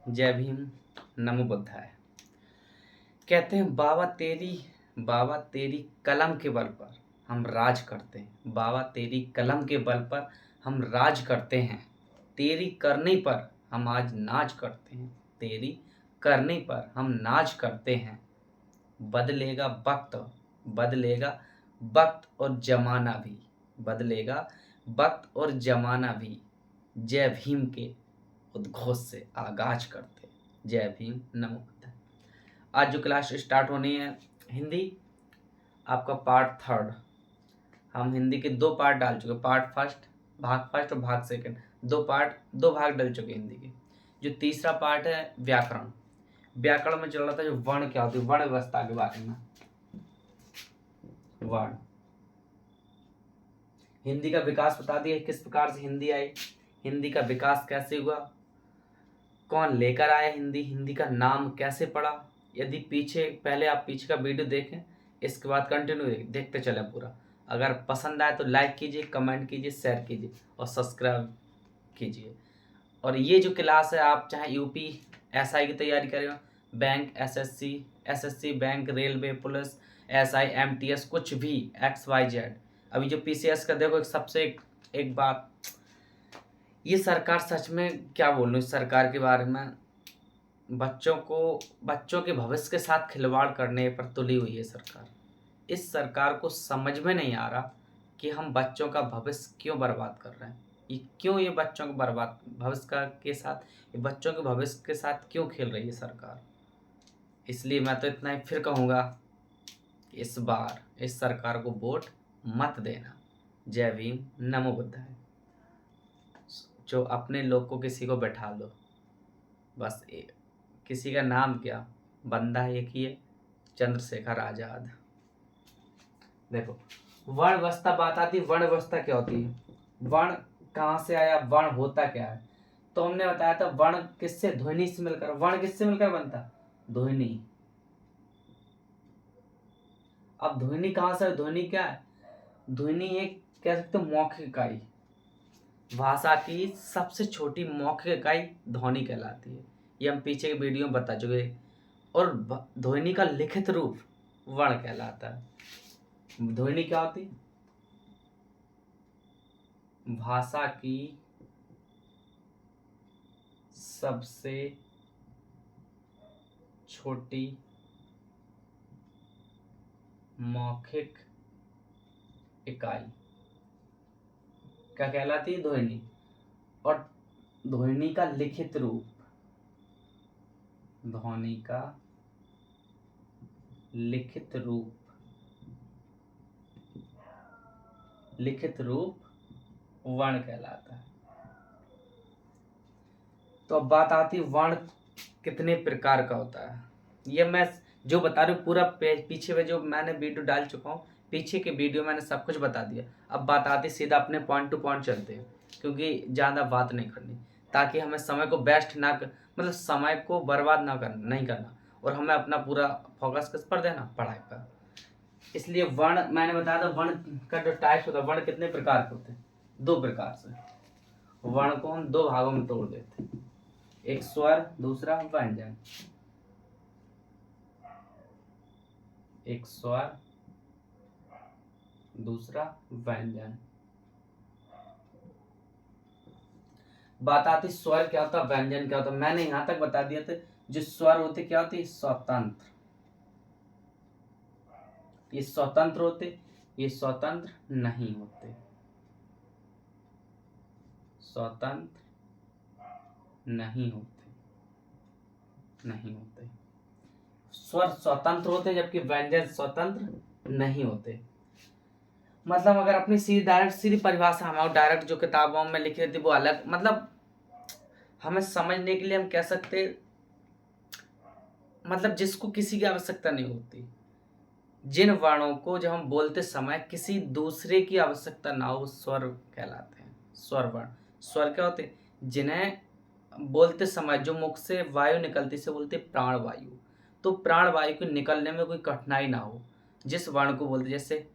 जय भीम, नमो बुद्धाय। कहते हैं बाबा तेरी कलम के बल पर हम राज करते हैं। बाबा तेरी कलम के बल पर हम राज करते हैं। तेरी करनी पर हम आज नाज करते हैं। तेरी करनी पर हम नाज करते हैं। बदलेगा वक्त, बदलेगा वक्त और जमाना भी, बदलेगा वक्त और जमाना भी। जय भीम के उद्घोष से आगाज करते। जय भीम, नमो बुद्धाय। आज जो क्लास स्टार्ट होनी है हिंदी, आपका पार्ट थर्ड। हम हिंदी के दो पार्ट डाल चुके, भाग फर्स्ट और भाग सेकंड, दो भाग डल चुके हिंदी के। जो तीसरा पार्ट है व्याकरण, व्याकरण में चल रहा था जो वर्ण क्या होती है, वर्ण व्यवस्था के बारे में। वर्ण, हिंदी का विकास बता दिया किस प्रकार से हिंदी आई, हिंदी का विकास कैसे हुआ, कौन लेकर आया हिंदी, हिंदी का नाम कैसे पड़ा। यदि पहले आप पीछे का वीडियो देखें, इसके बाद कंटिन्यू देखते चले पूरा। अगर पसंद आए तो लाइक कीजिए, कमेंट कीजिए, शेयर कीजिए और सब्सक्राइब कीजिए। और ये जो क्लास है, आप चाहे यूपी एसआई की तैयारी कर रहे हो, bank, SSC bank, railway, police, SI, MTS, कुछ भी XYZ। अभी जो पीसीएस का देखो, एक बात, ये सरकार सच में क्या बोलूं इस सरकार के बारे में, बच्चों के भविष्य के साथ खिलवाड़ करने पर तुली हुई है सरकार। इस सरकार को समझ में नहीं आ रहा कि हम बच्चों का भविष्य क्यों बर्बाद कर रहे हैं। ये बच्चों को बर्बाद ये बच्चों के भविष्य के साथ क्यों खेल रही है सरकार। इसलिए मैं तो इतना ही फिर कहूँगा, इस बार इस सरकार को वोट मत देना। जय भीम, नमो बुद्धाय। जो अपने लोग को किसी को बैठा दो, बस किसी का नाम क्या, बंदा एक ही है, चंद्रशेखर आजाद। देखो, वर्ण व्यवस्था बात आती है, वर्ण व्यवस्था क्या होती है, वर्ण कहाँ से आया, वर्ण होता क्या है। तो हमने बताया था वर्ण किससे, ध्वनि से मिलकर, वर्ण किससे मिलकर बनता, ध्वनि। अब ध्वनि कहाँ से, ध्वनि क्या है, ध्वनि एक कह सकते मौखिक इकाई, भाषा की सबसे छोटी मौखिक इकाई ध्वनि कहलाती है। ये हम पीछे के वीडियो में बता चुके। और ध्वनि का लिखित रूप वर्ण कहलाता है। ध्वनि क्या होती, भाषा की सबसे छोटी मौखिक इकाई क्या कहलाती है, ध्वनि। और ध्वनि का लिखित रूप, ध्वनि का लिखित रूप वर्ण कहलाता है। तो अब बात आती है वर्ण कितने प्रकार का होता है। ये मैं जो बता रही हूँ पूरा पीछे में जो मैंने वीडियो डाल चुका हूँ, पीछे के वीडियो मैंने सब कुछ बता दिया। अब बात आती सीधा अपने पॉइंट टू पॉइंट चलते हैं, क्योंकि ज़्यादा बात नहीं करनी, ताकि हमें समय को वेस्ट ना कर, मतलब समय को बर्बाद नहीं करना, और हमें अपना पूरा फोकस किस पर देना, पढ़ाई पर। इसलिए वर्ण मैंने बताया था, वर्ण का जो टाइप्स होता है, वर्ण कितने प्रकार के होते हैं, दो प्रकार से। वर्ण को हम दो भागों में तोड़ देते हैं, एक स्वर, दूसरा व्यंजन। एक स्वर, दूसरा व्यंजन। बात आती स्वर क्या होता, व्यंजन क्या होता। मैंने यहां तक बता दिया था, जो स्वर होते क्या होते, स्वतंत्र। ये स्वतंत्र होते, ये स्वतंत्र नहीं होते, स्वतंत्र नहीं होते। स्वर स्वतंत्र होते जबकि व्यंजन स्वतंत्र नहीं होते। मतलब अगर अपनी सीधी परिभाषा हम डायरेक्ट जो किताबों में लिखी रहती वो अलग, मतलब हमें समझने के लिए हम कह सकते, मतलब जिसको किसी की आवश्यकता नहीं होती, जिन वर्णों को जब हम बोलते समय किसी दूसरे की आवश्यकता ना हो, स्वर कहलाते हैं। स्वर वर्ण, स्वर क्या होते, जिन्हें बोलते समय जो मुख से वायु निकलती से बोलते प्राण वायु, तो प्राण वायु को निकलने में कोई कठिनाई ना हो, जिस वर्ण को बोलते। जैसे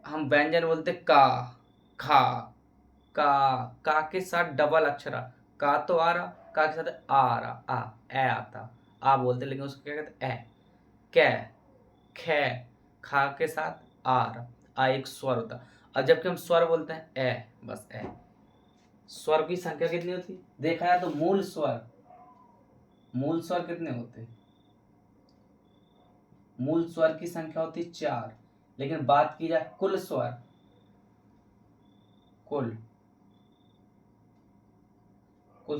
हम व्यंजन बोलते का, खा, का के साथ डबल अक्षर का तो आ रहा, का के साथ आ रहा, आ ए आता, आ बोलते, लेकिन उसको क्या कहते ए। कै, खे, खा के साथ आ रहा, आ एक स्वर होता। और जबकि हम स्वर बोलते हैं ए, बस ए। स्वर की संख्या कितनी होती है? देखा जाए तो मूल स्वर कितने होते हैं? मूल स्वर की संख्या होती है 4, लेकिन बात की जाए कुल स्वर, कुल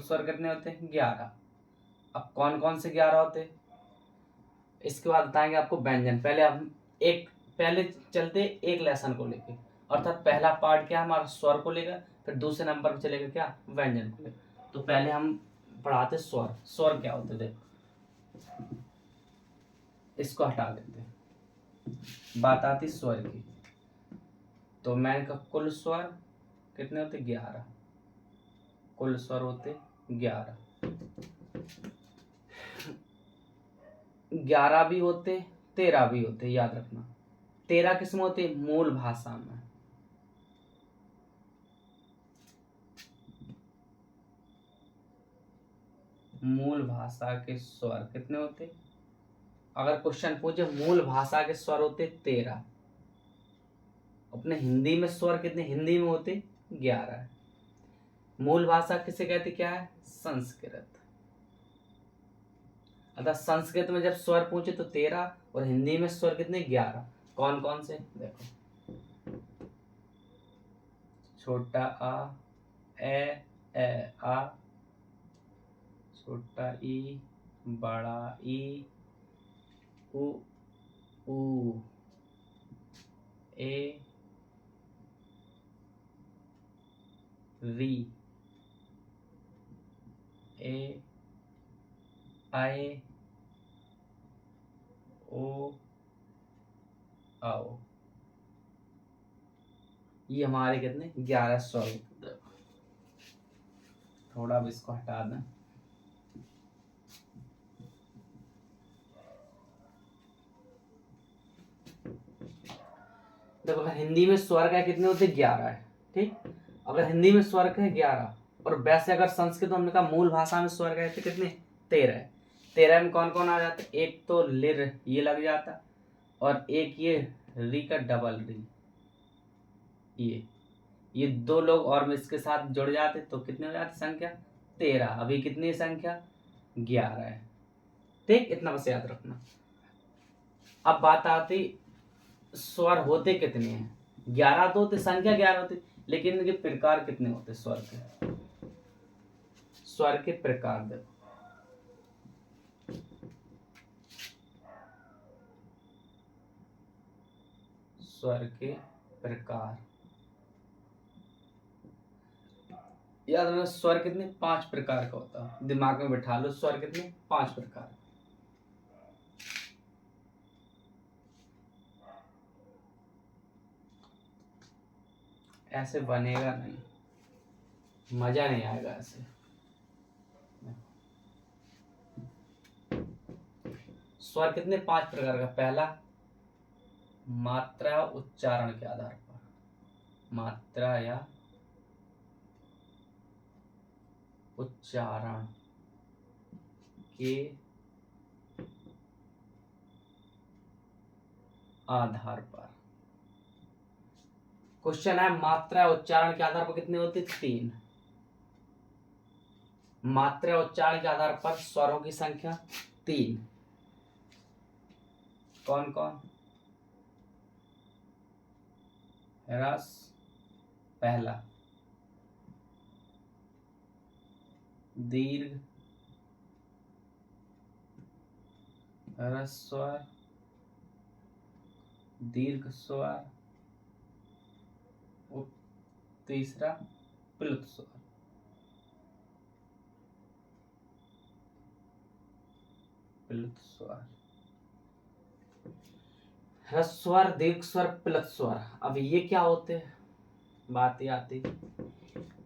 स्वर कितने होते हैं? 11। अब कौन कौन से 11 होते हैं, इसके बाद बताएंगे आपको व्यंजन। पहले चलते एक लेसन को लेके, अर्थात पहला पार्ट क्या हमारा स्वर को लेकर, फिर दूसरे नंबर पे चलेगा क्या? व्यंजन को लेकर। तो पहले हम पढ़ाते स्वर। स्वर क्या होते? देखो, इसको हटा देते हैं, बात आती स्वर की। तो मैंने कहा कुल स्वर कितने होते? 11। कुल स्वर होते 11। 11 भी होते, 13 भी होते, याद रखना। 13 किस्म होते मूल भाषा में। मूल भाषा के स्वर कितने होते? अगर क्वेश्चन पूछे मूल भाषा के स्वर होते 13, अपने हिंदी में स्वर कितने हिंदी में होते? 11। मूल भाषा किसे कहते? क्या है? संस्कृत। अतः संस्कृत में जब स्वर पूछे तो 13, और हिंदी में स्वर कितने? 11। कौन कौन से? देखो, छोटा आ, ए आ, छोटा ई, बड़ा ई, उ ए, री, ए, आए, ओ, आओ। ये हमारे कितने? 11 स्वर होते। थोड़ा अब इसको हटा दें। देखो, अगर हिंदी में स्वर का कितने होते? 11 है, ठीक। अगर हिंदी में स्वर का है 11, और वैसे अगर संस्कृत में हमने कहा मूल भाषा में स्वर का है तो कितने? 13 है। 13 में कौन कौन आ जाते? एक तो लिर, ये लग जाता, और एक ये री का डबल री, ये 2 लोग और में इसके साथ जुड़ जाते तो कितने हो जाती संख्या? 13। अभी कितनी संख्या? 11 है, ठीक। इतना बस याद रखना। अब बात आती स्वर होते कितने हैं? 11 तो होते, संख्या 11 होती, लेकिन इनके प्रकार कितने होते स्वर के? स्वर के प्रकार देखो, स्वर के प्रकार याद रखना। स्वर कितने? 5 प्रकार का होता है, दिमाग में बैठा लो। स्वर कितने? 5 प्रकार। ऐसे बनेगा नहीं, मजा नहीं आएगा ऐसे। स्वर कितने? 5 प्रकार का। पहला, मात्रा उच्चारण के आधार पर, मात्रा या उच्चारण के आधार पर। क्वेश्चन है, मात्रा उच्चारण के आधार पर कितने होते? 3। मात्रा उच्चारण के आधार पर स्वरों की संख्या 3। कौन कौन? ह्रस्व पहला, दीर्घ ह्रस्व स्वर, दीर्घ स्वर, और तीसरा प्लुत स्वर। प्लुत स्वर, ह्रस्व स्वर, दीर्घ स्वर, प्लुत स्वर। अब ये क्या होते हैं? बात ये आती,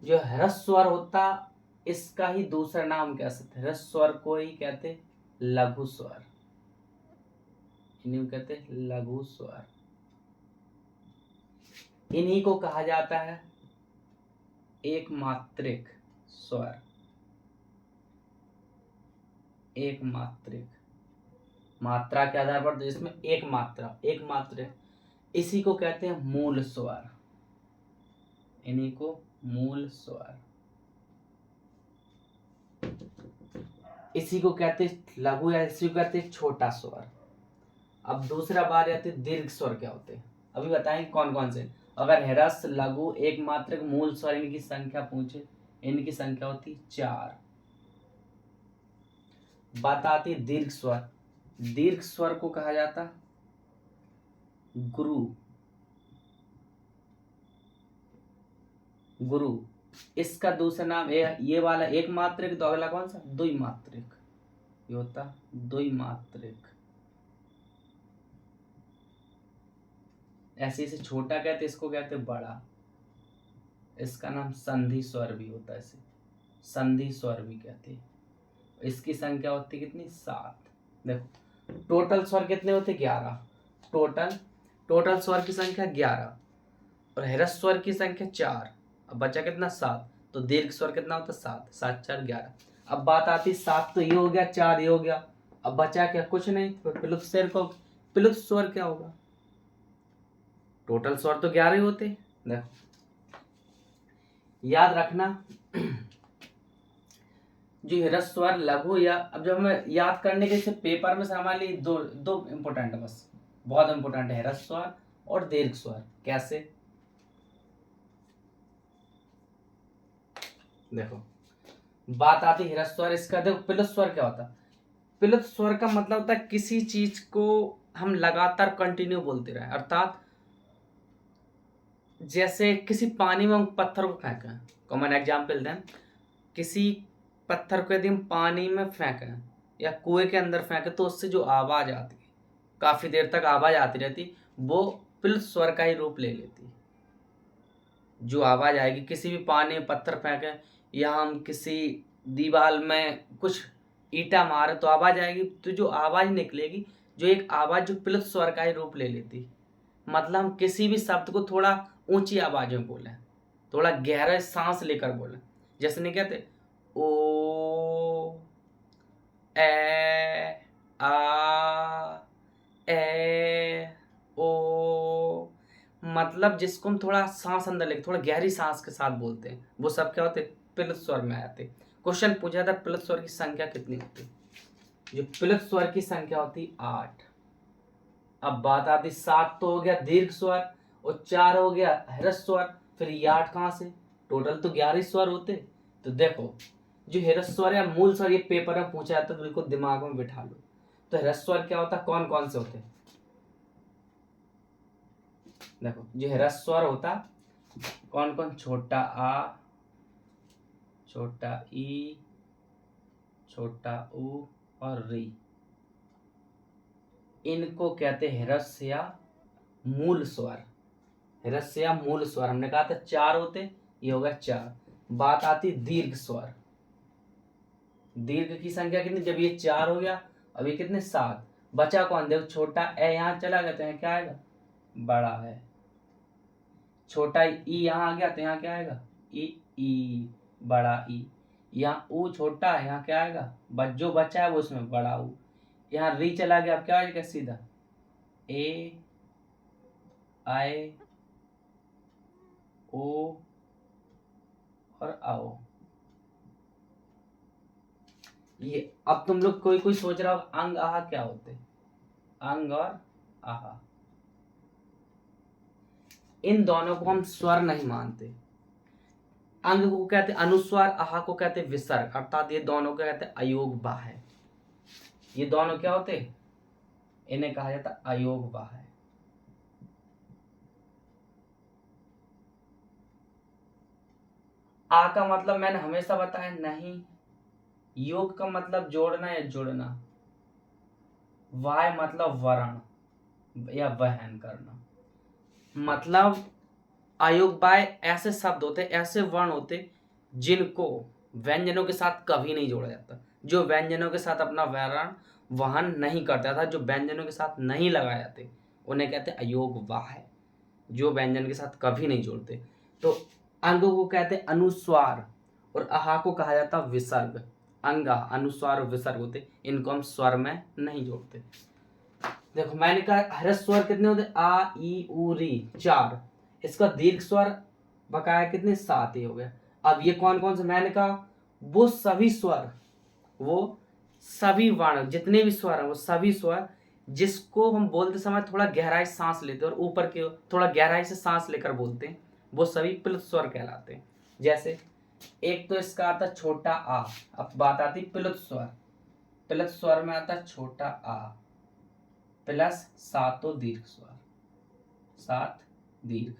जो ह्रस्व स्वर होता इसका ही दूसरा नाम कह सकते हैं। ह्रस्व स्वर को ही कहते लघु स्वर, इन्हीं को कहते लघु स्वर। इन्हीं को कहा जाता है एक मात्रिक स्वर। एक मात्रिक, मात्रा के आधार पर जिसमें एक मात्रा, इसी को कहते हैं मूल स्वर, इन्हीं को मूल स्वर, इसी को कहते हैं लघु या इसी को कहते हैं छोटा स्वर। अब दूसरा बार आते हैं दीर्घ स्वर क्या होते हैं, अभी बताएंगे कौन कौन से। अगर ह्रस्व लघु एक मात्रक मूल स्वर इनकी संख्या पूछे, इनकी संख्या होती 4। बात आती है दीर्घ स्वर, दीर्घ स्वर को कहा जाता गुरु, गुरु। इसका दूसरा नाम ये वाला एक मात्रिक, तो अगला कौन सा द्विमात्रिक, ये होता द्विमात्रिक। ऐसे इसे छोटा कहते, इसको कहते बड़ा, इसका नाम संधि स्वर भी होता है, इसे संधि स्वर भी कहते हैं। इसकी संख्या होती कितनी 7। देखो टोटल स्वर कितने होते 11, टोटल स्वर की संख्या 11 और ह्रस्व स्वर की संख्या 4, अब बचा कितना 7, तो दीर्घ स्वर कितना होता 7, 7 4 11। अब बात आती 7 तो ये हो गया, 4 ये हो गया, अब बचा क्या, कुछ नहीं। तो प्लुत स्वर क्या होगा, टोटल स्वर तो 11 ही होते। देखो याद रखना जो ह्रस्व स्वर लघु या, अब जब हमें याद करने के पेपर में हमारे लिए दो इंपॉर्टेंट है, बस बहुत इंपॉर्टेंट है, ह्रस्व स्वर और दीर्घ स्वर। कैसे, देखो बात आती है ह्रस्व स्वर, इसका देखो प्लुत स्वर क्या होता है, प्लुत स्वर का मतलब होता है किसी चीज को हम लगातार कंटिन्यू बोलते रहे, अर्थात जैसे किसी पानी में हम पत्थर को फेंकें, कॉमन एग्जाम्पल दें, किसी पत्थर को यदि हम पानी में फेंकें या कुएं के अंदर फेंकें तो उससे जो आवाज आती है, काफी देर तक आवाज आती रहती, वो प्लुत स्वर का ही रूप ले लेती। जो आवाज आएगी किसी भी पानी में पत्थर फेंके या हम किसी दीवार में कुछ ईंटा मारे तो आवाज आएगी, तो जो आवाज निकलेगी, जो एक आवाज जो प्लुत स्वर का ही रूप ले लेती। मतलब हम किसी भी शब्द को थोड़ा ऊंची आवाज में बोले, थोड़ा गहरा सांस लेकर बोले, जैसे नहीं कहते ओ ए आ ए ओ, मतलब जिसको हम थोड़ा सांस अंदर लेके थोड़ा गहरी सांस के साथ बोलते हैं, वो सब क्या होते, प्लुत स्वर में आते। क्वेश्चन पूछा था प्लुत स्वर की संख्या कितनी होती, जो प्लुत स्वर की संख्या होती 8। अब बात आती 7 तो हो गया दीर्घ स्वर और 4 हो गया ह्रस्व स्वर, फिर ये 8 कहाँ से, टोटल तो 11 स्वर होते। तो देखो जो ह्रस्व स्वर या मूल स्वर ये पेपर में पूछा जाता है, तो बिल्कुल दिमाग में बिठा लो। तो ह्रस्व स्वर क्या होता है, कौन कौन से होते, देखो जो ह्रस्व स्वर होता कौन कौन, छोटा आ, छोटा ई, छोटा ऊ और री, इनको कहते हैं ह्रस्व या मूल स्वर। ह्रस्व या मूल स्वर हमने कहा था 4 होते, ये होगा 4। बात आती दीर्घ स्वर, दीर्घ की संख्या कितनी, जब ये 4 हो गया, अब ये कितने 7, बचा कौन, देखो छोटा ए यहाँ चला गया तो यहाँ क्या आएगा, बड़ा है। छोटा ई यहाँ आ गया तो यहाँ क्या आएगा, ई, बड़ा ई। यहाँ ऊ छोटा है, यहाँ क्या आएगा, जो बचा है वो उसमें बड़ा ऊ। यहाँ री चला गया, अब क्या आएगा सीधा ए आए ओ और आओ। ये अब तुम लोग कोई सोच रहा हो अंग आहा क्या होते, अंग और आहा, इन दोनों को हम स्वर नहीं मानते। अंग को कहते अनुस्वार, आहा को कहते विसर्ग, अर्थात ये दोनों को कहते अयोग बाह्य। ये दोनों क्या होते, इन्हें कहा जाता अयोग बाह्य। आ का मतलब मैंने हमेशा बताया नहीं, योग का मतलब जोड़ना या जुड़ना, वाय मतलब वर्ण या वहन करना। मतलब अयोग बाय ऐसे शब्द होते, ऐसे वर्ण होते जिनको व्यंजनों के साथ कभी नहीं जोड़ा जाता, जो व्यंजनों के साथ अपना वर्ण वहन नहीं करता था, जो व्यंजनों के साथ नहीं लगाए जाते, उन्हें कहते अयोग बाह्य, जो व्यंजन के साथ कभी नहीं जोड़ते। तो अंग को कहते अनुस्वार और आहा को कहा जाता विसर्ग। अंगा, अनुस्वार और विसर्ग होते, इनको हम स्वर में नहीं जोड़ते। देखो मैंने कहा ह्रस्व स्वर कितने होते, आ ई उ री 4, इसका दीर्घ स्वर बकाया कितने 7 ही हो गया। अब ये कौन कौन से, मैंने कहा वो सभी स्वर, वो सभी वर्ण जितने भी स्वर हैं वो सभी स्वर जिसको हम बोलते समय थोड़ा गहराई से सांस लेते हैं और ऊपर के थोड़ा गहराई से सांस लेकर बोलते हैं, वो सभी प्लुत स्वर कहलाते हैं। जैसे एक तो इसका आता छोटा आ, अब बात आती प्लुत स्वर। प्लुत स्वर में आता छोटा आ प्लस सातों दीर्घ स्वर, 7 दीर्घ।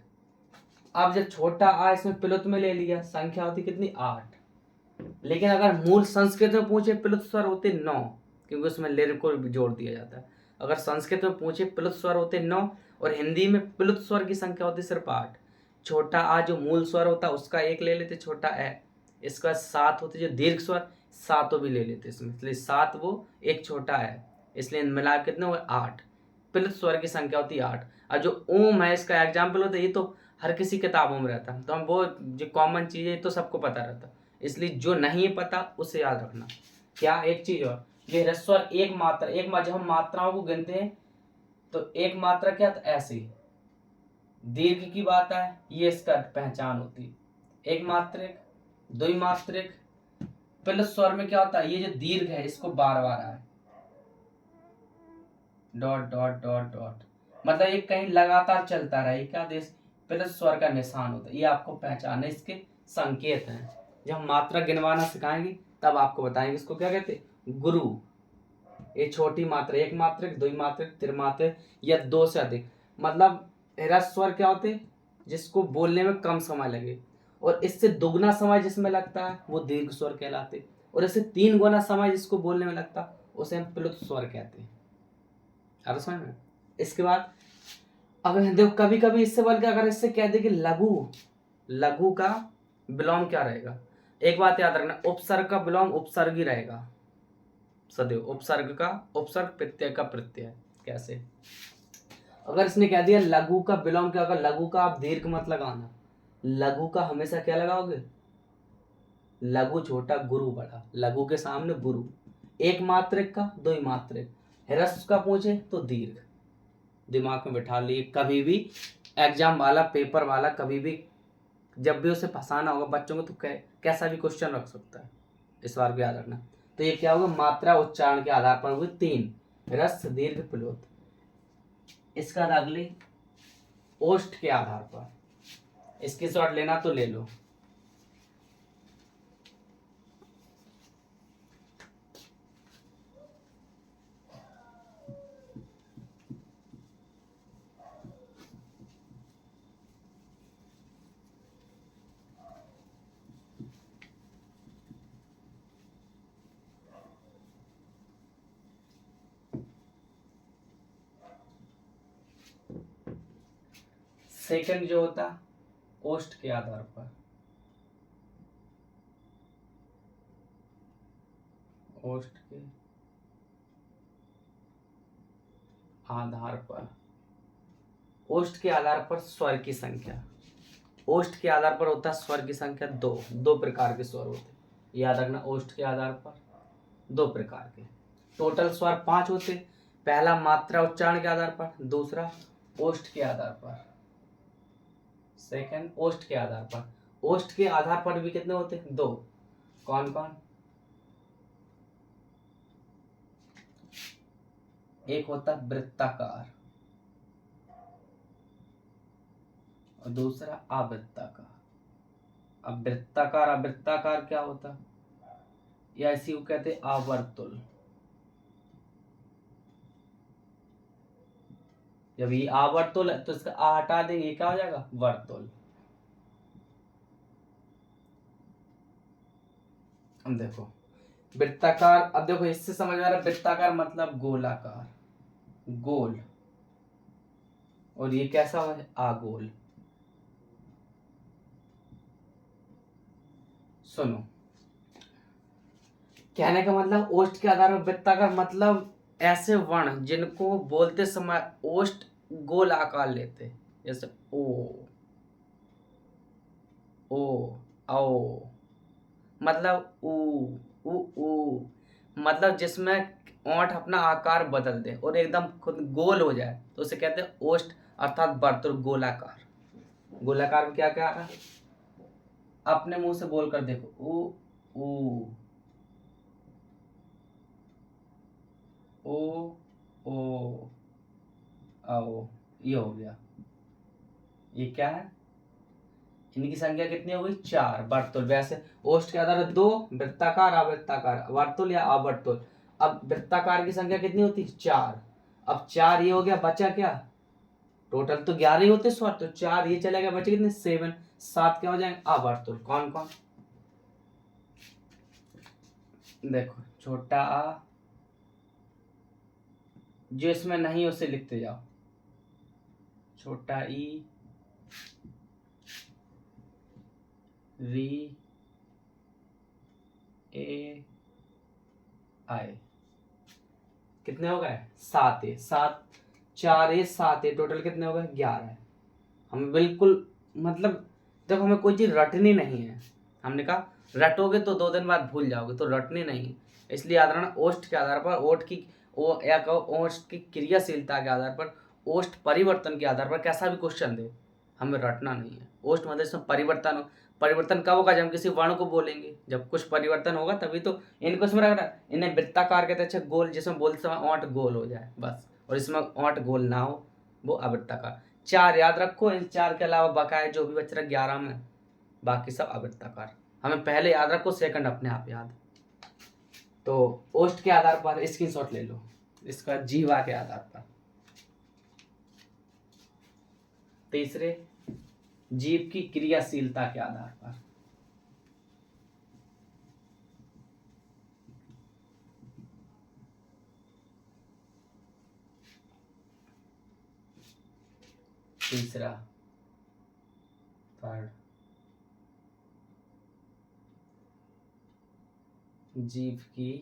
अब जब छोटा आ इसमें प्लुत में ले लिया, संख्या होती कितनी 8। लेकिन अगर मूल संस्कृत में पूछे प्लुत स्वर होते 9, क्योंकि उसमें लेर को भी जोड़ दिया जाता है। अगर संस्कृत में पूछे प्लुत स्वर होते 9 और हिंदी में प्लुत स्वर की संख्या होती सिर्फ 8। छोटा आ जो मूल स्वर होता उसका एक ले लेते छोटा ए, इसका 7 होते जो दीर्घ स्वर, 7 भी ले लेते इसमें, इसलिए 7 वो एक छोटा है, इसलिए मिला कितने हुए 8। प्लुत स्वर की संख्या होती 8। और जो ओम है इसका एग्जाम्पल होता है, ये तो हर किसी किताबों में रहता है, तो हम वो जो कॉमन चीज़ है तो सबको पता रहता है, इसलिए जो नहीं पता उसे याद रखना। क्या एक चीज और, ये ह्रस्व स्वर एक मात्रा, जब हम मात्राओं को गिनते हैं तो एक मात्रा क्या, तो ऐसे ही दीर्घ की बात है, ये इसका पहचान होती, एक मात्रिक, द्विमात्रिक। प्लस स्वर में क्या होता है, ये जो दीर्घ है इसको बार बार आए डॉट डॉट डॉट डॉट, मतलब ये कहीं लगातार चलता रहे, क्या देश प्लस स्वर का निशान होता है, ये आपको पहचान है, इसके संकेत हैं। जब मात्रा गिनवाना सिखाएंगे तब आपको बताएंगे इसको क्या कहते, गुरु। ये छोटी मात्रा, एक मात्रिक, द्विमात्रिक, त्रिमात्रिक या 2 से अधिक, मतलब ह्रस्व स्वर क्या होते जिसको बोलने में कम समय लगे, और इससे दुगना समय जिसमें लगता है वो दीर्घ स्वर कहलाते, और इससे 3 गुना समय जिसको बोलने में लगता उसे हम प्लुत स्वर कहते हैं। अब समझ में। इसके बाद अब देखो कभी कभी इससे बोल के अगर इससे कह दे कि लघु, लघु का विलोम क्या रहेगा, एक बात याद रखना, उपसर्ग का विलोम उपसर्ग ही रहेगा सदैव, उपसर्ग का उपसर्ग, प्रत्यय का प्रत्यय। कैसे, अगर इसने कह दिया लघु का विलोम क्या होगा, लघु का आप दीर्घ मत लगाना, लघु का हमेशा क्या लगाओगे, लघु छोटा गुरु बड़ा, लघु के सामने गुरु। एक मात्रिक का द्विमात्रिक, ह्रस्व का पूछे तो दीर्घ, दिमाग में बिठा लिए। कभी भी एग्जाम वाला, पेपर वाला कभी भी जब भी उसे फंसाना होगा बच्चों को तो कैसा भी क्वेश्चन रख सकता है, इस बार भी याद रखना। तो ये क्या होगा, मात्रा उच्चारण के आधार पर हुए 3, ह्रस्व दीर्घ प्लुत। इसका अगले ओष्ठ के आधार पर, इसकी शॉर्ट लेना तो ले लो। सेकंड जो होता ओष्ठ के आधार पर, ओष्ठ के आधार पर, ओष्ठ के आधार पर स्वर की संख्या, ओष्ठ के आधार पर होता है स्वर की संख्या 2, 2 प्रकार के स्वर होते, याद रखना। ओष्ठ के आधार पर 2 प्रकार के, टोटल स्वर 5 होते, पहला मात्रा उच्चारण के आधार पर, दूसरा ओष्ठ के आधार पर, सेकंड ओष्ठ के आधार पर। ओष्ठ के आधार पर भी कितने होते, 2। कौन कौन, एक होता वृत्ताकार और दूसरा आवृत्ताकार। अब वृत्ताकार आवृत्ताकार क्या होता, या इसी को कहते आवर्तुल। जब ये आवर्तुल है तो इसका आ हटा देंगे, क्या हो जाएगा वर्तुल। अब देखो वृत्ताकार, अब देखो इससे समझ आ रहा है वृत्ताकार मतलब गोलाकार, गोल, और ये कैसा है आगोल। सुनो, कहने का मतलब ओष्ठ के आधार पर वृत्ताकार मतलब ऐसे वर्ण जिनको बोलते समय ओष्ठ गोल आकार लेते, जैसे ओ, ओ, औ, मतलब ऊ। ऊ मतलब जिसमें ओंठ अपना आकार बदल दे और एकदम खुद गोल हो जाए तो उसे कहते हैं ओष्ठ, अर्थात वर्तुल, गोलाकार। गोलाकार में क्या क्या आ रहा है? अपने मुंह से बोल कर देखो, ऊ ऊ ओ ओ आओ, ये हो गया। ये क्या है? इनकी संख्या कितनी हो गई? 4 वर्तुल। वैसे ओष्ठ के आधार पर 2 वृत्ताकार, अवृत्ताकार, वर्तुल या अवर्तुल। अब वृत्ताकार की संख्या कितनी होती? 4। अब 4 ये हो गया, बचा क्या? टोटल तो 11 ही होते स्वर, तो 4 ये चले गए, बचे कितने? 7। 7 क्या हो जाएंगे? अवर्तुल। कौन कौन? देखो, छोटा आ, जो इसमें नहीं उसे लिखते जाओ। छोटा ई, री, ए, आई। कितने हो गए? 7 है। 7, 4 है, 7 है, टोटल कितने हो गए? 11 है। हमें बिल्कुल, मतलब देखो, हमें कोई चीज रटनी नहीं है। हमने कहा रटोगे तो 2 दिन बाद भूल जाओगे, तो रटनी नहीं है। इसलिए याद रखना, ओष्ठ के आधार पर, ओठ की ओ या कहो ओष्ठ की क्रियाशीलता के आधार पर, ओष्ठ परिवर्तन के आधार पर कैसा भी क्वेश्चन दे, हमें रटना नहीं है। ओष्ठ मतलब इसमें परिवर्तन हो। परिवर्तन कब होगा? जब हम किसी वर्ण को बोलेंगे, जब कुछ परिवर्तन होगा तभी तो। इनको इसमें रखना, इन्हें वृत्ताकार कहते हैं, अच्छा गोल, जिसमें बोलते समय ओंठ गोल हो जाए बस, और इसमें ओंठ गोल ना हो, वो अवृत्ताकार। 4 याद रखो, इन 4 के अलावा बकाया जो भी बच रहा 11 में, बाकी सब अवृत्ताकार। हमें पहले याद रखो, सेकंड अपने आप याद। तो ओष्ठ के आधार पर स्क्रीनशॉट ले लो, इसका जीवा के आधार पर। तीसरे, जीव की क्रियाशीलता के आधार पर। तीसरा, थर्ड, जीव की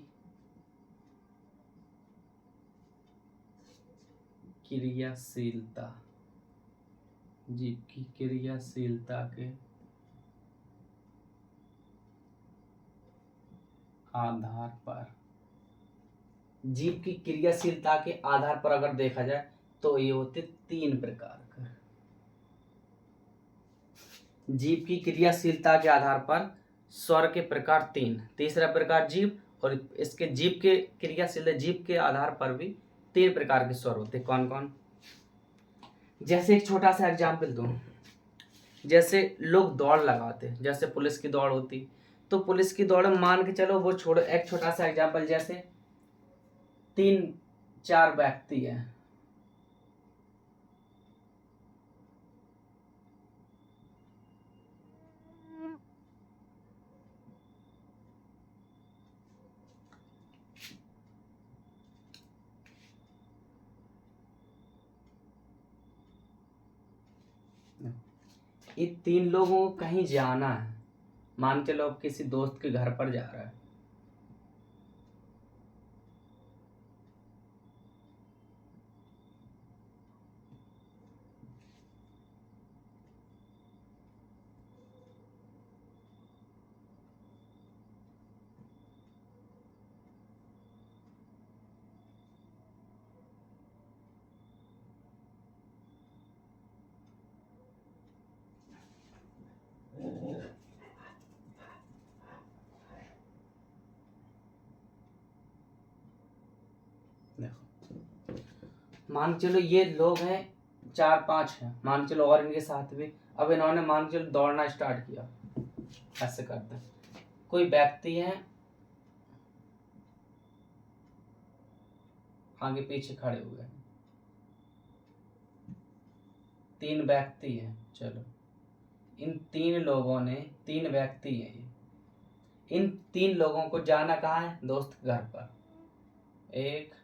क्रियाशीलता। जीव की क्रियाशीलता के आधार पर, जीव की क्रियाशीलता के आधार पर अगर देखा जाए तो ये होते 3 प्रकार का। जीव की क्रियाशीलता के आधार पर स्वर के प्रकार 3। तीसरा प्रकार जीव, और इसके जीव के क्रियाशील जीव के आधार पर भी 3 प्रकार के स्वर होते। कौन कौन? जैसे एक छोटा सा एग्जाम्पल दूं, जैसे लोग दौड़ लगाते, जैसे पुलिस की दौड़ होती, तो पुलिस की दौड़ मान के चलो, वो छोड़ो, एक छोटा सा एग्जाम्पल, जैसे 3-4 व्यक्ति हैं, ये 3 लोगों को कहीं जाना है, मान के चलो किसी दोस्त के घर पर जा रहा है, मान के चलो ये लोग हैं 4-5 हैं, मान के चलो और इनके साथ भी। अब इन्होंने मान के चलो दौड़ना स्टार्ट किया, ऐसे करते हैं। कोई व्यक्ति है आगे पीछे खड़े हुए हैं, 3 व्यक्ति हैं, चलो इन 3 लोगों ने, 3 व्यक्ति हैं ये, इन 3 लोगों को जाना कहाँ है? दोस्त के घर पर। एक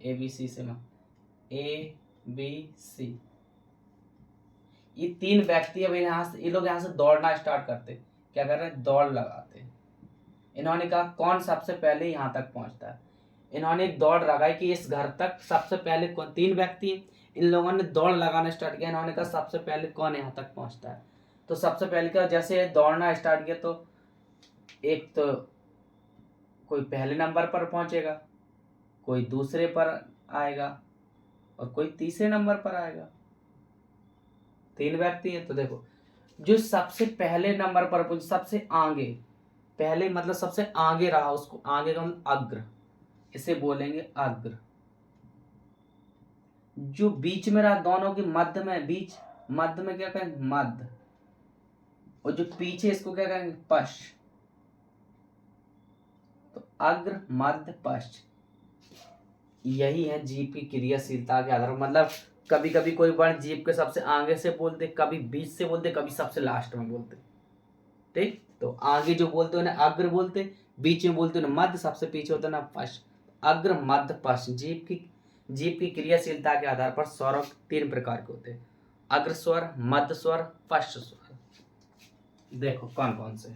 ABC से ABC, ये 3 व्यक्ति, अब यहाँ से ये लोग यहाँ से दौड़ना स्टार्ट करते, क्या कर रहे हैं? दौड़ लगाते। इन्होंने कहा कौन सबसे पहले यहाँ तक पहुँचता है। इन्होंने एक दौड़ लगाई कि इस घर तक सबसे पहले कौन, 3 व्यक्ति, इन लोगों ने दौड़ लगाना स्टार्ट किया। इन्होंने कहा सबसे पहले कौन यहाँ तक पहुँचता है। तो सबसे पहले क्या, जैसे दौड़ना स्टार्ट किया तो एक तो कोई पहले नंबर पर पहुंचेगा, कोई दूसरे पर आएगा और कोई तीसरे नंबर पर आएगा। 3 व्यक्ति हैं। तो देखो, जो सबसे पहले नंबर पर, सबसे आगे, पहले मतलब सबसे आगे रहा, उसको आगे का हम अग्र, इसे बोलेंगे अग्र। जो बीच में रहा, दोनों के मध्य में, बीच मध्य में क्या कहेंगे, मध्य। और जो पीछे, इसको क्या कहेंगे, पश्च। तो अग्र, मध्य, पश्च, यही है जीव की क्रियाशीलता के आधार पर। मतलब कभी कभी कोई वर्ण जीव के सबसे आगे से बोलते, कभी बीच से बोलते, कभी सबसे लास्ट में बोलते। ठीक, तो आगे जो बोलते हो ना अग्र बोलते, बीच में बोलते हो ना मध्य, सबसे पीछे होता है ना पश्च। अग्र, मध्य, पश्च। जीव की क्रियाशीलता के आधार पर स्वर 3 प्रकार के होते हैं, अग्र स्वर, मध्य स्वर, पश्च स्वर। देखो कौन कौन से,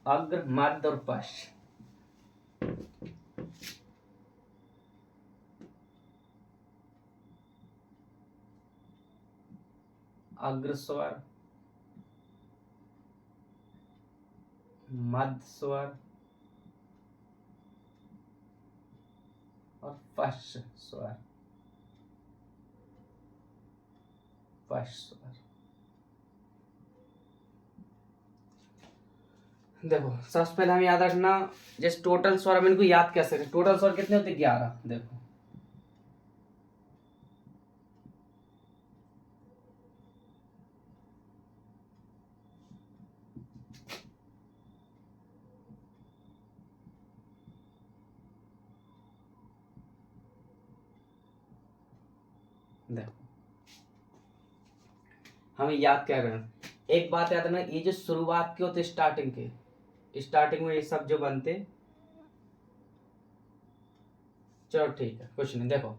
अग्र, मध्य और पश्च। अग्र स्वर, मध्य स्वर और पश्च स्वर। पश्च स्वर, देखो सबसे पहले हम याद रखना, जैसे टोटल स्वर, हम इनको याद कैसे करें। टोटल स्वर कितने होते हैं, 11। देखो देखो हमें याद क्या करना, एक बात याद रखना, ये जो शुरुआत के होते, स्टार्टिंग में ये सब जो बनते, चलो ठीक है कुछ नहीं। देखो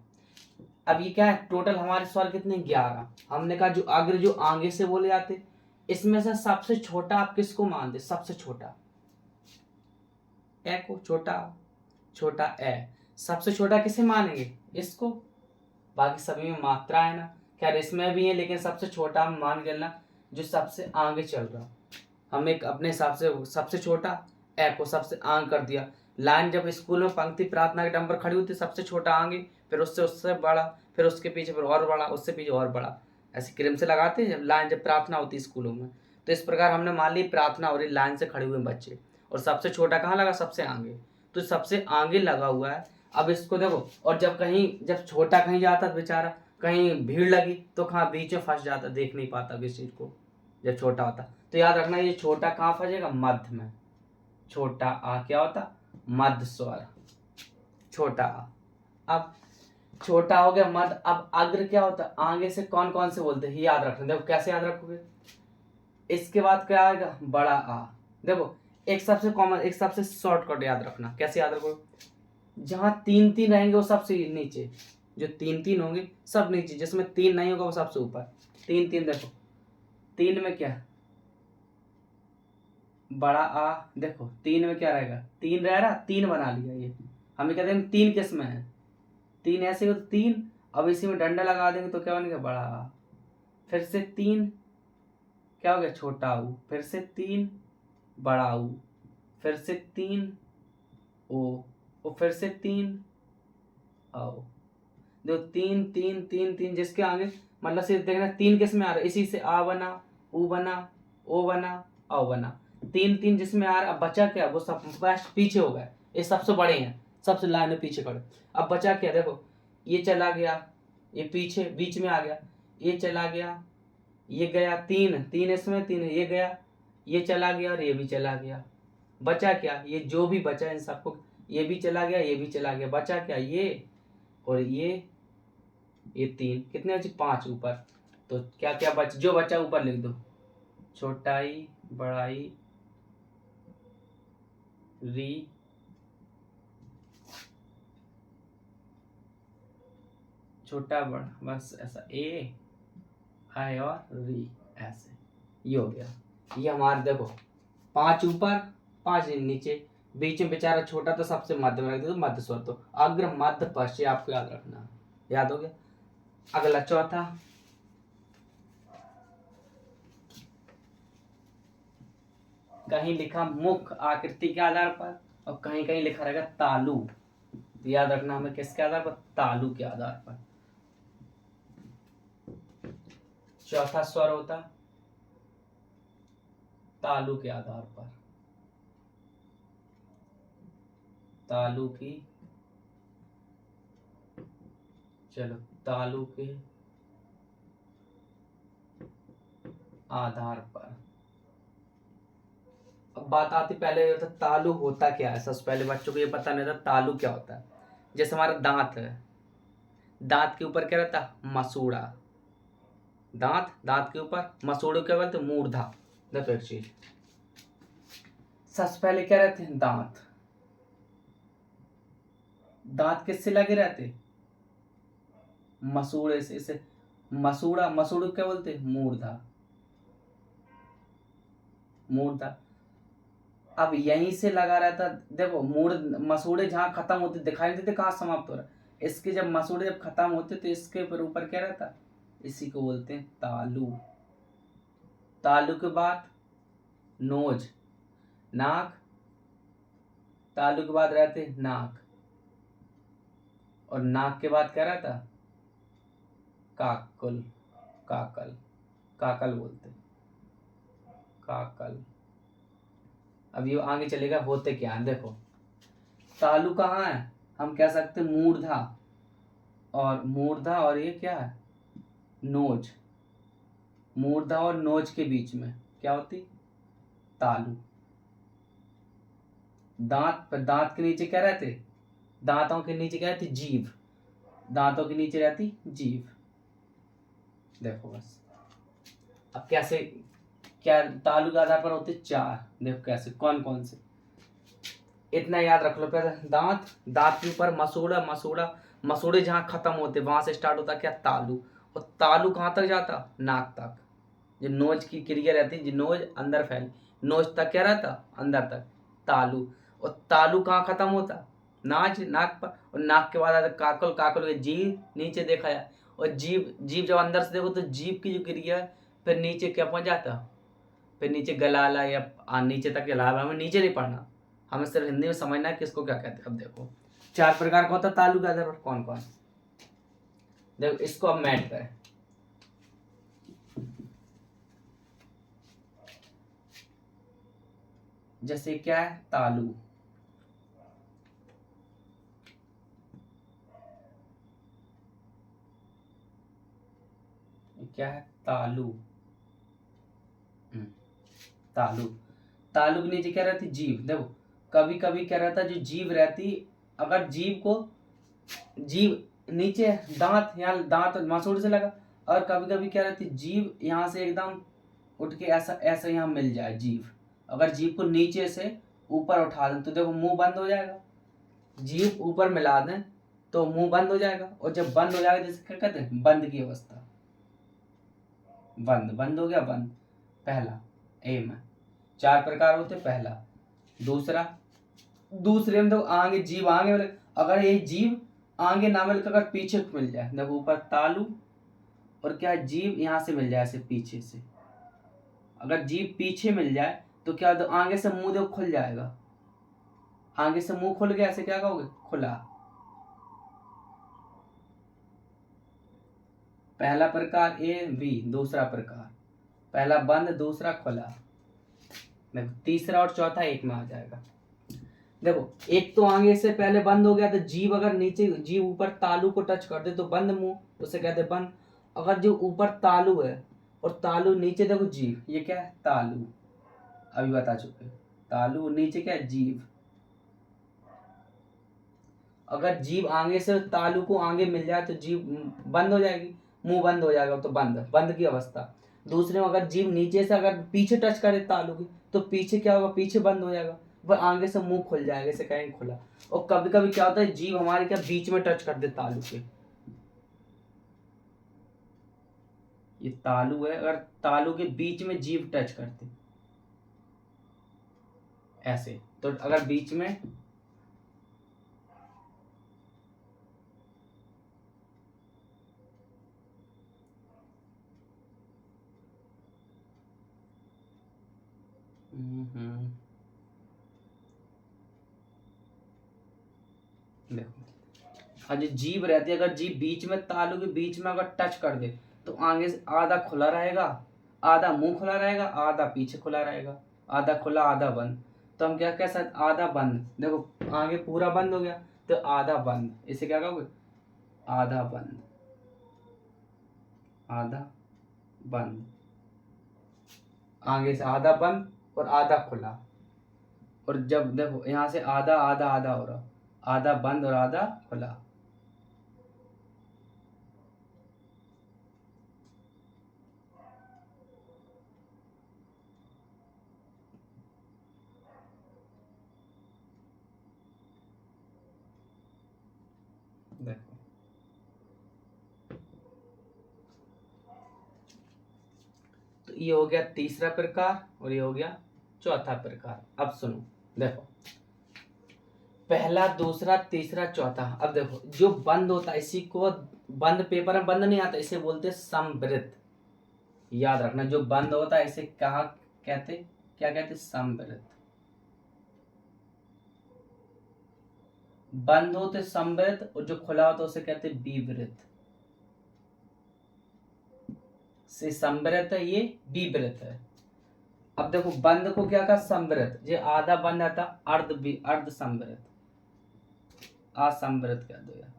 अब ये क्या है, टोटल हमारे स्वर कितने, 11। हमने कहा जो अग्र, जो आगे से बोले जाते, इसमें से सबसे छोटा आप किसको मानते, सबसे छोटा ए को, छोटा ए। सबसे छोटा किसे मानेंगे, इसको। बाकी सभी में मात्रा है ना, खैर इसमें भी है, लेकिन सबसे छोटा हम मान के चलना जो सबसे आगे चल रहा। हम एक अपने हिसाब से सबसे छोटा ए को सबसे आगे कर दिया। लाइन जब स्कूल में पंक्ति प्रार्थना के नंबर खड़ी होती, सबसे छोटा आगे, फिर उससे बड़ा, फिर उसके पीछे फिर और बड़ा, उससे पीछे और बड़ा, ऐसे क्रम से लगाते हैं जब लाइन, जब प्रार्थना होती है स्कूलों में। तो इस प्रकार हमने मान ली प्रार्थना हो रही, लाइन से खड़े हुए बच्चे, और सबसे छोटा कहाँ लगा, सबसे आगे। तो सबसे आगे लगा हुआ है। अब इसको देखो, और जब छोटा कहीं जाता बेचारा, कहीं भीड़ लगी तो कहाँ बीच में फंस जाता, देख नहीं पाता किस चीज को, जब छोटा होता। तो याद रखना, ये छोटा कहाँ फंसेगा, मध्य में। छोटा आ क्या होता, मध्य स्वर, छोटा आ। अब छोटा हो गया मध्य। अब अग्र क्या होता, आगे से कौन कौन से बोलते हैं, याद रखना। देखो कैसे याद रखोगे, इसके बाद क्या आएगा, बड़ा आ। देखो एक सबसे कॉमन, एक सबसे शॉर्टकट याद रखना, कैसे याद रखोगे, जहां 3 3 रहेंगे वो सबसे नीचे, जो 3 3 होंगे सब नीचे, जिसमें 3 नहीं होगा वो सबसे ऊपर। 3 3 देखो, 3 में क्या, बड़ा आ। देखो 3 में क्या रहेगा, 3 रह रहा, 3 बना लिया ये। हमें कहते हैं 3 किस में है, 3 ऐसे हो तो 3। अब इसी में डंडा लगा देंगे तो क्या बनेगा, बड़ा आ। फिर से 3 क्या हो गया, छोटा ऊ। फिर से 3 बड़ा ऊ। फिर से 3 ओ। और फिर से 3 आओ। जो 3 3 3 3 जिसके आगे, मतलब सिर्फ देखना 3 किस में आ रहा है, इसी से आ बना, ऊ बना, ओ बना, औ बना। 3 3 जिसमें आ रहा, अब बचा क्या, वो सब बस पीछे हो गए, ये सबसे बड़े हैं, सबसे लाइन में पीछे खड़े। अब बचा क्या, देखो ये चला गया, ये पीछे बीच में आ गया, ये चला गया, ये गया, 3 3 इसमें, 3 ये गया, ये चला गया और ये भी चला गया। बचा क्या, ये जो भी बचा इन सबको, ये भी चला गया, ये भी चला गया, बचा क्या, ये और ये 3, कितने बचे, 5 ऊपर। तो क्या क्या बच, जो बचा ऊपर लिख दो, छोटाई, बड़ाई, री, छोटा बड़ा, बस ऐसा ए आई और री, ऐसे ये हो गया। ये हमारे देखो 5 ऊपर, 5 नीचे, बीच में बेचारा छोटा तो सबसे मध्य में रख दो, तो मध्य स्वर। तो अग्र, मध्य, पश्च आपको याद रखना, याद हो गया। अगला चौथा, कहीं लिखा मुख आकृति के आधार पर और कहीं कहीं लिखा रहेगा तालु। तो याद रखना हमें किसके आधार पर, तालु के आधार पर। चौथा स्वर होता तालु के आधार पर, तालु की, चलो तालु के आधार पर। अब बात आती, पहले होता तालु होता क्या है। सबसे पहले बच्चों को ये पता नहीं था तालु क्या होता है। जैसे हमारा दांत है, दांत के ऊपर क्या रहता है, मसूड़ा। दांत के ऊपर मसूड़े क्या बोलते, मूर्धा। देखो एक चीज, सबसे पहले क्या रहते हैं, दांत। दांत किससे लगे रहते, मसूड़े से। इसे मसूड़े क्या बोलते हैं, मूर्धा। अब यहीं से लगा रहता, देखो मसूड़े जहां खत्म होते दिखाई नहीं देते, कहाँ समाप्त हो रहा है। इसके जब मसूड़े जब खत्म होते तो इसके ऊपर क्या रहता, इसी को बोलते हैं तालु। तालु के बाद नोज, नाक। तालु के बाद रहते नाक, और नाक के बाद क्या रहता, काकल। काकल बोलते हैं, काकल। अब ये आगे चलेगा, होते क्या है देखो। तालु कहाँ है, हम कह सकते मूर्धा, और ये क्या है, नोज। मूर्धा और नोज के बीच में क्या होती, तालु। दांत के नीचे क्या रहते, दांतों के नीचे क्या रहती, जीभ। दांतों के नीचे रहती जीभ। देखो बस, अब कैसे, क्या तालु के आधार पर होते चार। देखो कैसे, कौन कौन से, इतना याद रख लो। पहले दांत के ऊपर मसूड़े जहां खत्म होते वहां से स्टार्ट होता क्या, तालु। और तालु कहां तक जाता, नाक तक। जो नोज की क्रिया रहती, जो नोज अंदर फैल, नोज तक क्या रहता, अंदर तक, तालु। और तालु कहाँ खत्म होता, नाक पर। और नाक के बाद आता काकल के जीभ नीचे देखा जाए। और जीभ जब अंदर से देखो तो जीभ की जो क्रिया है फिर नीचे क्या पहुंच जाता, फिर नीचे गलाला या नीचे तक गला। हमें नीचे नहीं पढ़ना, हमें सिर्फ हिंदी में समझना है किसको क्या कहते हैं। अब देखो चार प्रकार का होता है तालु के आधार पर, कौन कौन। देखो इसको अब मैट करें। जैसे क्या है, तालु। क्या है, तालु। तालु। तालु के नीचे क्या रहती, जीभ। देखो कभी कभी क्या रहता, जो जीभ रहती, अगर जीभ नीचे, दांत यहाँ, दांत मसूड़ से लगा। और कभी कभी क्या रहती, जीभ यहाँ से एकदम उठ के ऐसा ऐसा यहाँ मिल जाए जीभ। अगर जीभ को नीचे से ऊपर उठा दें तो देखो मुंह बंद हो जाएगा। जीभ ऊपर मिला दें तो मुंह बंद हो जाएगा। और जब बंद हो जाएगा, जैसे क्या कहते हैं, बंद की अवस्था। बंद हो गया, बंद। पहला एम है, चार प्रकार होते। पहला, दूसरे में तो आगे जीभ आगे मिले। अगर ये जीभ आगे ना मिलकर अगर पीछे मिल जाए, देखो ऊपर तालु और क्या जीभ यहाँ से मिल जाए ऐसे पीछे से। अगर जीभ पीछे मिल जाए तो क्या, तो आगे से मुंह देखो खुल जाएगा। आगे से मुंह खुल गया, ऐसे क्या कहोगे, खुला। पहला प्रकार ए बी, दूसरा प्रकार, पहला बंद, दूसरा खुला। देखो तीसरा और चौथा एक में आ जाएगा। देखो एक तो आगे से पहले बंद हो गया, तो जीभ अगर नीचे, जीभ ऊपर तालु को टच कर दे तो बंद मुंह, उसे कहते बंद। अगर जो ऊपर तालु है और तालु नीचे, देखो जीभ, ये क्या है, तालु। अभी बता चुके, तालु नीचे क्या है, जीभ। अगर जीभ आगे से तालु को आगे मिल जाए तो जीभ बंद हो जाएगी, मुंह बंद हो जाएगा, तो बंद की अवस्था। दूसरे में अगर जीभ नीचे से अगर पीछे टच करे तालु की तो पीछे क्या होगा, पीछे बंद हो जाएगा, वह आगे से मुंह खुल जाएगा, इसे कहेंगे खुला। और कभी कभी क्या होता है, जीभ हमारे क्या बीच में टच कर दे तालु के, ये तालु है, अगर तालु के बीच में जीभ टच करते ऐसे, तो अगर बीच में, देखो, और जो जीभ रहती है, अगर जीभ बीच में, तालू के बीच में अगर टच कर दे तो आगे से आधा खुला रहेगा, आधा मुंह खुला रहेगा, आधा पीछे खुला रहेगा, आधा खुला आधा बंद। तो हम क्या कह सकते, आधा बंद। देखो आगे पूरा बंद हो गया तो आधा बंद, इसे क्या कहोगे, आधा बंद, आधा बंद। आगे से आधा बंद और आधा खुला। और जब देखो यहाँ से आधा आधा आधा हो रहा, आधा बंद और आधा खुला। देखो तो ये हो गया तीसरा प्रकार और ये हो गया चौथा प्रकार। अब सुनो, देखो पहला, दूसरा, तीसरा, चौथा। अब देखो जो बंद होता है इसी को, बंद पेपर में बंद नहीं आता, इसे बोलते समवृत्त। याद रखना, जो बंद होता है इसे कहा कहते, क्या कहते, समवृत्त। बंद होते समवृत्त और जो खुला होता है उसे कहते विवृत्त। से समवृत्त है, ये विवृत्त है। अब देखो बंद को क्या कहा, समवृत्त। जो आधा बंद आता अर्ध समवृत्त, असमवृत्त कह दो यार।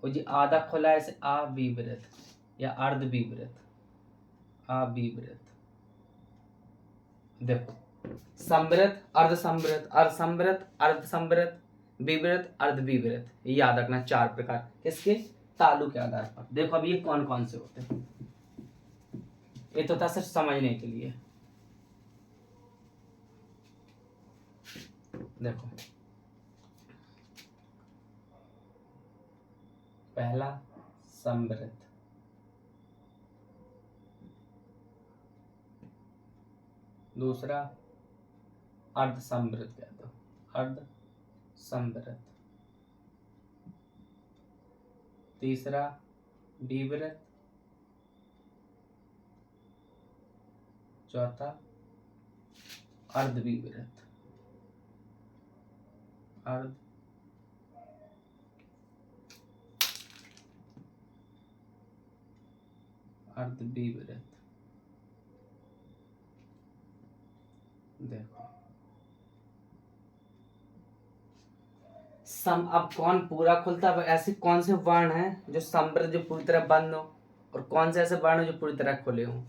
और जो आधा खुला है इसे अविवृत्त या अर्धविवृत्त, अविवृत्त। देखो समवृत्त, अर्धसमवृत्त, अर्धसमवृत्त, अर्धसमवृत्त, विवृत्त, अर्धविवृत्त। ये याद रखना, चार प्रकार किसके, तालु के आधार पर। देखो अब ये कौन कौन से होते हैं, ये तो था सिर्फ समझने के लिए। देखो पहला समवृत्त, दूसरा अर्ध समवृत्त कह दो, अर्ध समवृत्त, तीसरा विवृत्त, चौथा अर्धविवृत्त, अर्ध अर्धविवृत्त। देखो सम, अब कौन पूरा खुलता है, ऐसे कौन से वर्ण हैं जो समवृत्त, जो पूरी तरह बंद हो, और कौन से ऐसे वर्ण जो पूरी तरह खुले हों।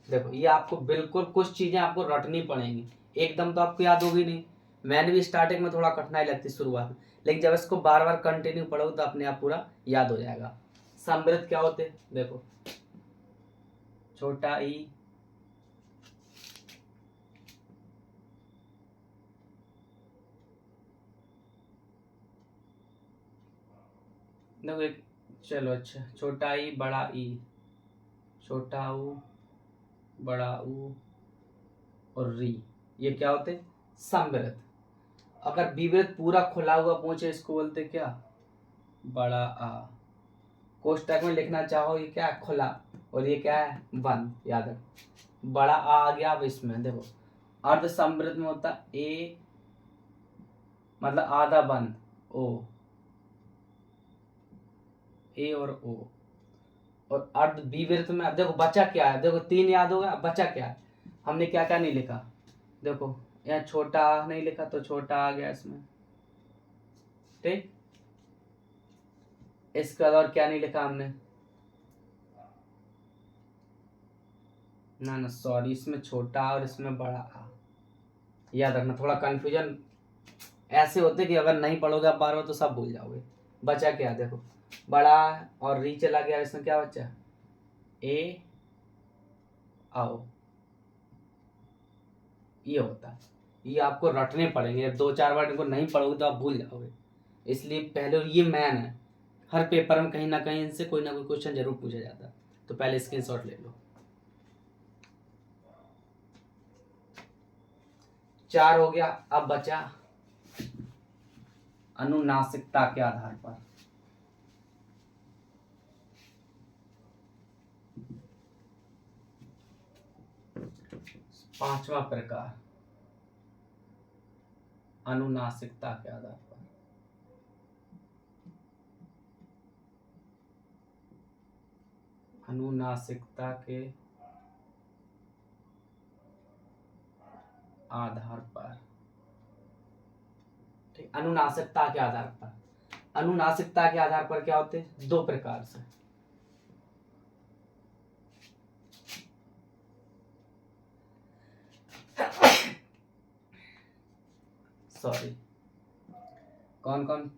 देखो ये आपको बिल्कुल कुछ चीजें आपको रटनी पड़ेंगी, एकदम तो आपको याद होगी नहीं। मैंने भी स्टार्टिंग में थोड़ा कठिनाई लगती शुरुआत में, लेकिन जब इसको बार बार कंटिन्यू पढ़ोगे तो अपने आप पूरा याद हो जाएगा। समवृत्त क्या होते, देखो छोटा ई, देखो एक, चलो अच्छा, छोटा ई बड़ा ई, छोटा ऊ बड़ा ऊ और री, ये क्या होते, समवृत्त। अगर विवृत्त पूरा खुला हुआ पहुंचे इसको बोलते क्या, बड़ा आ। कोष्टक में लिखना चाहो ये क्या है, खुला, और ये क्या है, बंद। याद रखो बड़ा आ गया। अब इसमें देखो अर्ध समवृत्त में होता ए, मतलब आधा बंद, ओ, ए और ओ। और अर्ध विवृत्त में अब देखो बचा क्या है, देखो तीन याद होगा, बचा क्या है, हमने क्या क्या नहीं लिखा। देखो यहाँ छोटा नहीं लिखा तो छोटा आ गया इसमें, ठीक। इसके बाद और क्या नहीं लिखा हमने, ना ना सॉरी, इसमें छोटा और इसमें बड़ा आ। याद रखना, थोड़ा कंफ्यूजन ऐसे होते कि अगर नहीं पढ़ोगे आप बार बार तो सब भूल जाओगे। बचा क्या, देखो बड़ा और री चला गया, इसमें क्या बचा, ए आओ। ये होता है, ये आपको रटने पड़ेंगे, दो चार बार इनको नहीं पढ़ोगे तो आप भूल जाओगे। इसलिए पहले ये मैन है, हर पेपर में कहीं ना कहीं इनसे कोई ना कोई क्वेश्चन जरूर पूछा जाता है, तो पहले स्क्रीनशॉट ले लो। 4 हो गया। अब बचा अनुनासिकता के आधार पर। पांचवा प्रकार अनुनासिकता के आधार पर। अनुनासिकता के आधार पर, ठीक, अनुनासिकता के आधार पर। अनुनासिकता के आधार पर क्या होते हैं? दो प्रकार से। सॉरी, कौन कौन?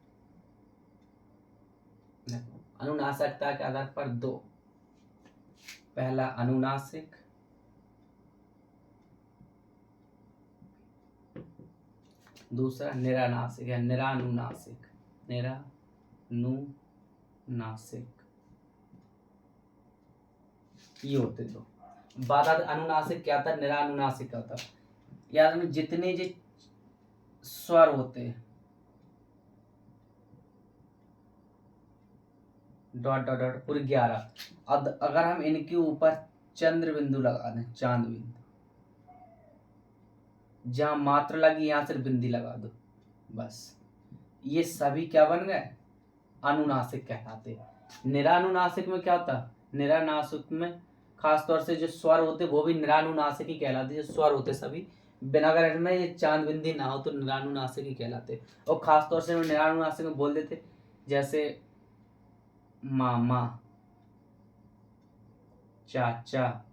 अनुनासिकता के आधार पर दो। पहला अनुनासिक, दूसरा निरानासिक या निरानुनासिक। निरानुनासिक, ये होते दो। बात आती अनुनासिक क्या था, निरानुनासिक क्या था। याद में जितने जो स्वर होते हैं, डॉट डॉट डॉट पूरे 11, अगर हम इनके ऊपर चंद्र बिंदु लगा दें, चांद बिंदु, जहां मात्रा लगी यहां सिर्फ बिंदी लगा दो, बस ये सभी क्या बन गए? अनुनासिक कहलाते। निरानुनासिक में क्या होता? निरानुनासिक में खास तौर से जो स्वर होते वो भी निरानुनासिक ही कहलाते। जो स्वर होते सभी बिना अगर में ये चांद बिंदी ना हो तो निरानुनासिक ही कहलाते। और खास तौर से निरानुनासिक में बोल देते, जैसे मामा, चाचा,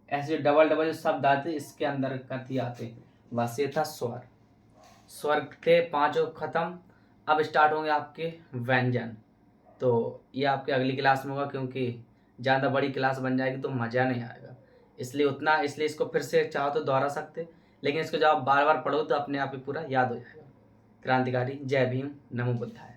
ऐसे जो डबल डबल जो शब्द आते इसके अंदर कथी आते। बस ये था स्वर। स्वर थे पांचों खत्म। अब स्टार्ट होंगे आपके व्यंजन। तो ये आपके अगली क्लास में होगा, क्योंकि ज़्यादा बड़ी क्लास बन जाएगी तो मज़ा नहीं आएगा। इसलिए इसको फिर से चाहो तो दोहरा सकते, लेकिन इसको जब आप बार बार पढ़ो तो अपने आप ही पूरा याद हो जाएगा। क्रांतिकारी। जय भीम, नमो बुद्धाय।